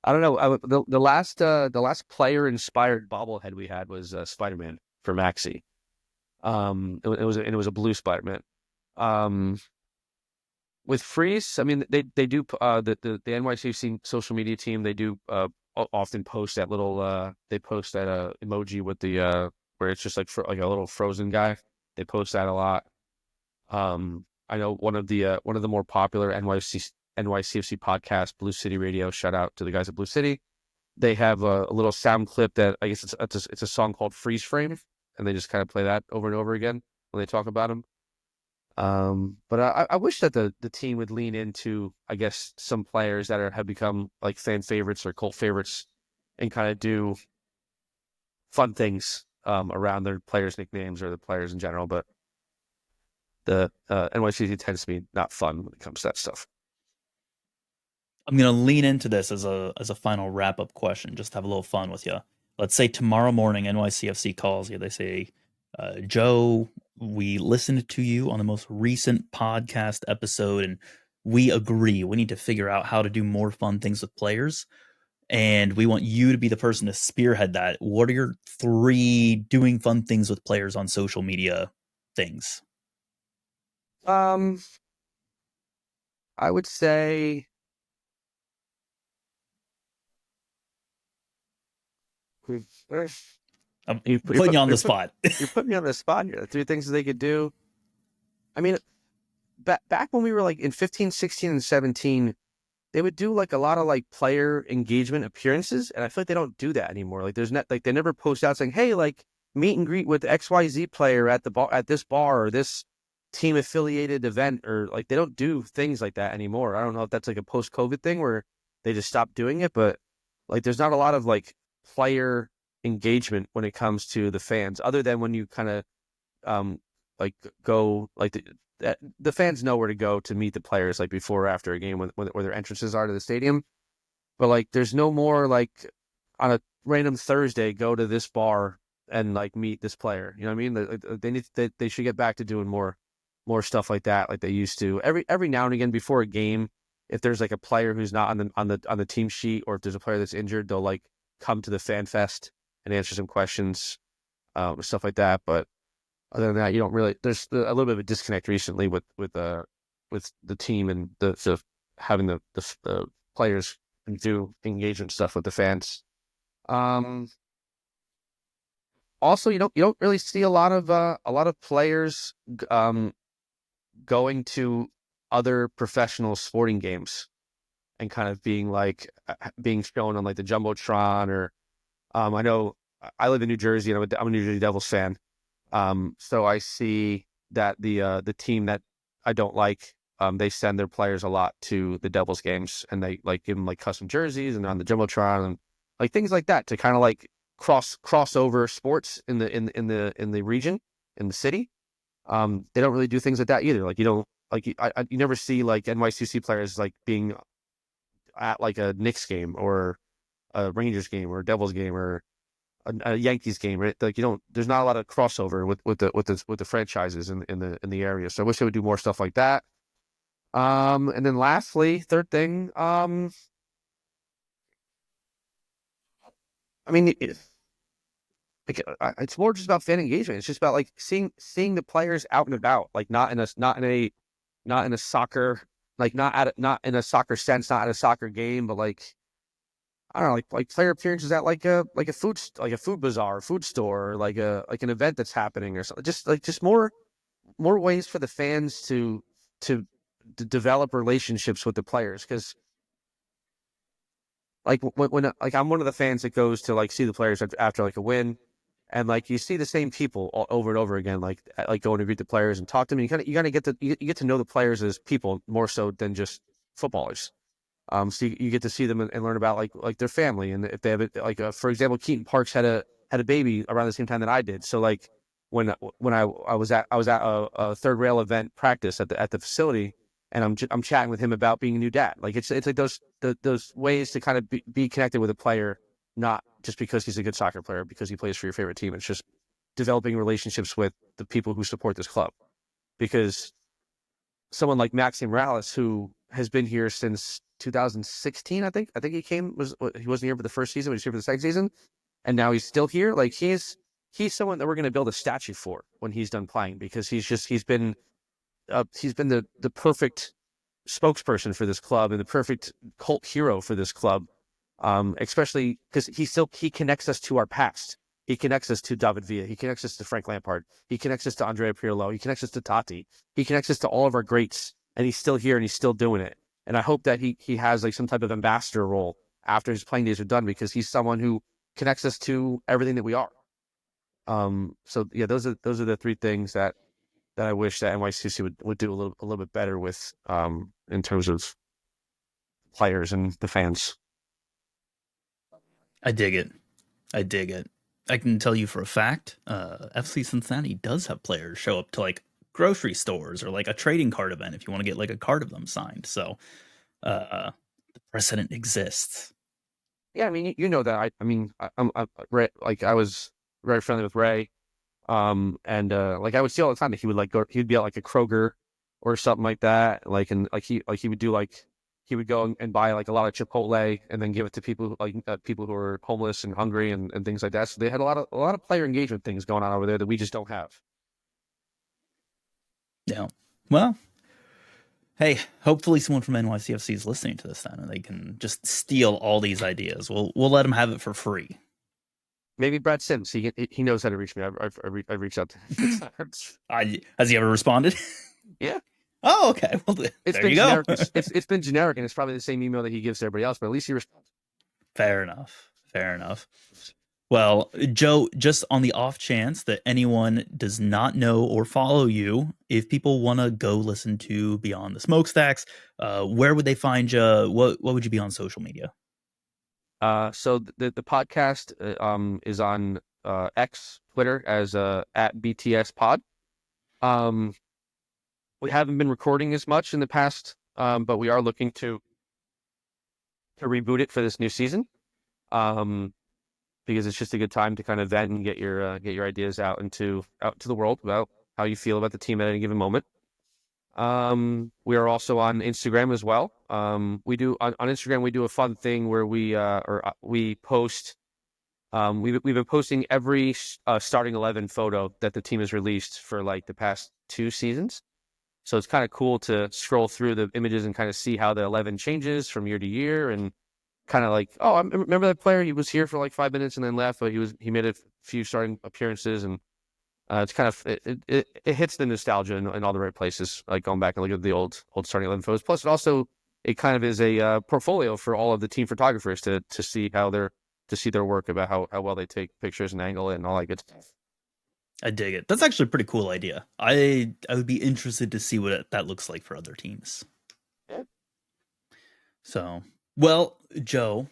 I don't know. The last player inspired bobblehead we had was Spider-Man for Maxi. It was a blue Spider-Man. Um, with Freeze, I mean they do the NYCFC social media team, they do often post that little they post that emoji with the where it's just like like a little frozen guy. They post that a lot. I know one of the more popular NYCFC podcast, Blue City Radio. Shout out to the guys at Blue City. They have a little sound clip that I guess it's a song called Freeze Frame, and they just kind of play that over and over again when they talk about him. But I wish that the team would lean into, I guess, some players that have become like fan favorites or cult favorites, and kind of do fun things around their players' nicknames or the players in general. But the NYCFC tends to be not fun when it comes to that stuff. I'm gonna lean into this as a final wrap up question, just to have a little fun with you. Let's say tomorrow morning NYCFC calls you. They say, Joe, we listened to you on the most recent podcast episode, and we agree we need to figure out how to do more fun things with players. And we want you to be the person to spearhead that. What are your 3 doing fun things with players on social media things? I would say I'm putting you on the spot. You're putting me on the spot here. The 3 things that they could do. I mean, back when we were like in 15, 16, and 17, they would do like a lot of like player engagement appearances, and I feel like they don't do that anymore. Like there's not like they never post out saying, "Hey, like meet and greet with XYZ player at the bar at this bar or this team affiliated event," or like they don't do things like that anymore. I don't know if that's like a post-COVID thing where they just stopped doing it, but like there's not a lot of like player engagement when it comes to the fans, other than when you kind of like go like the fans know where to go to meet the players like before or after a game where their entrances are to the stadium. But like there's no more like on a random Thursday go to this bar and like meet this player. You know what I mean? They should get back to doing more stuff like that like they used to. Every now and again before a game, if there's like a player who's not on the team sheet, or if there's a player that's injured, they'll like come to the fan fest and answer some questions, stuff like that. But other than that, you don't really. There's a little bit of a disconnect recently with the team and the having the players do engagement stuff with the fans. Also, you don't really see a lot of players going to other professional sporting games and kind of being being shown on like the Jumbotron, or I know I live in New Jersey and I'm a New Jersey Devils fan. So I see that the team that I don't like, they send their players a lot to the Devils games, and they like give them like custom jerseys and on the Jumbotron and like things like that to kind of like cross over sports in the region, in the city. They don't really do things like that either. Like you don't like you never see like NYCFC players like being at like a Knicks game or a Rangers game or a Devils game or a Yankees game, right? Like you don't. There's not a lot of crossover with the franchises in the area. So I wish they would do more stuff like that. And then lastly, third thing, I mean, it's more just about fan engagement. It's just about like seeing the players out and about, like not in a soccer, like not in a soccer sense, not at a soccer game, but like I don't know, like player appearances at like a food bazaar, food store, or like an event that's happening or something. Just more ways for the fans to develop relationships with the players, because like when like I'm one of the fans that goes to like see the players after like a win, and like you see the same people over and over again, like going to greet the players and talk to them. You kind of get to know the players as people more so than just footballers. So you get to see them and learn about like their family, and if they have it, like for example, Keaton Parks had a baby around the same time that I did. So like when I was at a third rail event practice at the facility, and I'm chatting with him about being a new dad. Like it's like those ways to kind of be connected with a player, not just because he's a good soccer player, because he plays for your favorite team. It's just developing relationships with the people who support this club, because someone like Maxi Morales, who has been here since 2016. I think he wasn't here for the first season, but he's here for the second season, and now he's still here. Like he's someone that we're going to build a statue for when he's done playing, because he's been the perfect spokesperson for this club and the perfect cult hero for this club. Especially because he connects us to our past. He connects us to David Villa. He connects us to Frank Lampard. He connects us to Andrea Pirlo. He connects us to Totti. He connects us to all of our greats, and he's still here and he's still doing it. And I hope that he has like some type of ambassador role after his playing days are done, because he's someone who connects us to everything that we are. So yeah, those are the three things that I wish that NYCFC would do a little bit better with, in terms of players and the fans. I dig it. I can tell you for a fact, FC Cincinnati does have players show up to like grocery stores or like a trading card event if you want to get like a card of them signed. So the precedent exists. Yeah, I mean, you know that. I'm like I was very friendly with Ray, and like I would see all the time that he would like he'd be at like a Kroger or something like that, like, and like he would do like. He would go and buy like a lot of Chipotle and then give it to people people who are homeless and hungry and things like that. So they had a lot of player engagement things going on over there that we just don't have. Yeah. Well, hey, hopefully someone from NYCFC is listening to this then, and they can just steal all these ideas. We'll let them have it for free. Maybe Brad Sims. He knows how to reach me. I've reached out to him. Has he ever responded? Yeah. Oh, okay. Well, there you go. It's been generic, and it's probably the same email that he gives to everybody else, but at least he responds. Fair enough. Well, Joe, just on the off chance that anyone does not know or follow you, if people want to go listen to Beyond the Smokestacks, where would they find you? What would you be on social media? So the podcast is on X, Twitter, as at BTS Pod. We haven't been recording as much in the past, but we are looking to reboot it for this new season, because it's just a good time to kind of vent and get your ideas out to the world about how you feel about the team at any given moment. We are also on Instagram as well. We do on Instagram, we do a fun thing where we post. We've been posting every starting 11 photo that the team has released for like the past 2 seasons. So it's kind of cool to scroll through the images and kind of see how the 11 changes from year to year, and kind of like, oh, I remember that player. He was here for like 5 minutes and then left, but he made a few starting appearances, and it's kind of it hits the nostalgia in all the right places. Like going back and looking at the old starting 11 photos. Plus, it kind of is a portfolio for all of the team photographers to see their work, about how well they take pictures and angle it and all that good stuff. I dig it. That's actually a pretty cool idea. I would be interested to see what that looks like for other teams. Yeah. So, well, Joe,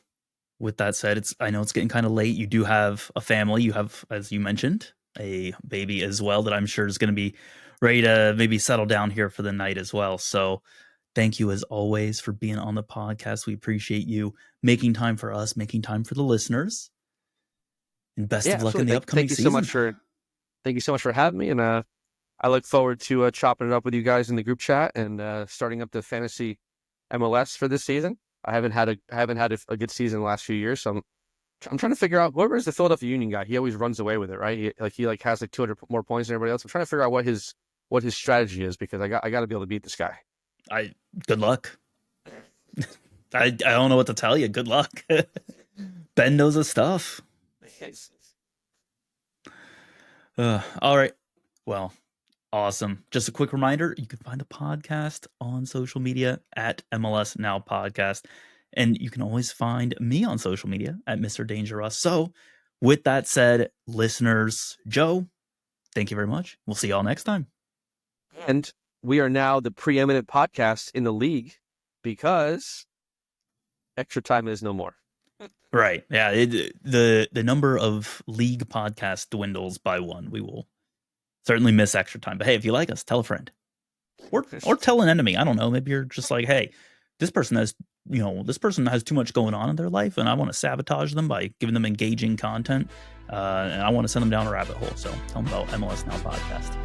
with that said, I know it's getting kind of late. You do have a family. You have, as you mentioned, a baby as well that I'm sure is going to be ready to maybe settle down here for the night as well. So thank you as always for being on the podcast. We appreciate you making time for us, making time for the listeners. And best of luck in the upcoming season. Thank you so much for having me, and I look forward to chopping it up with you guys in the group chat and starting up the fantasy MLS for this season. I haven't had a good season the last few years, so I'm trying to figure out whoever is the Philadelphia Union guy. He always runs away with it, right? He has like 200 more points than everybody else. I'm trying to figure out what his strategy is, because I got to be able to beat this guy. Good luck. I don't know what to tell you. Good luck. Ben knows his stuff. All right. Well, awesome. Just a quick reminder, you can find the podcast on social media at MLS Now Podcast. And you can always find me on social media at Mr. Dangerous. So with that said, listeners, Joe, thank you very much. We'll see y'all next time. And we are now the preeminent podcast in the league, because Extra Time is no more. Right. Yeah. The number of league podcasts dwindles by one. We will certainly miss Extra Time. But hey, if you like us, tell a friend. Or tell an enemy. I don't know. Maybe you're just like, hey, this person has too much going on in their life, and I want to sabotage them by giving them engaging content. And I want to send them down a rabbit hole. So tell them about MLS Now Podcast.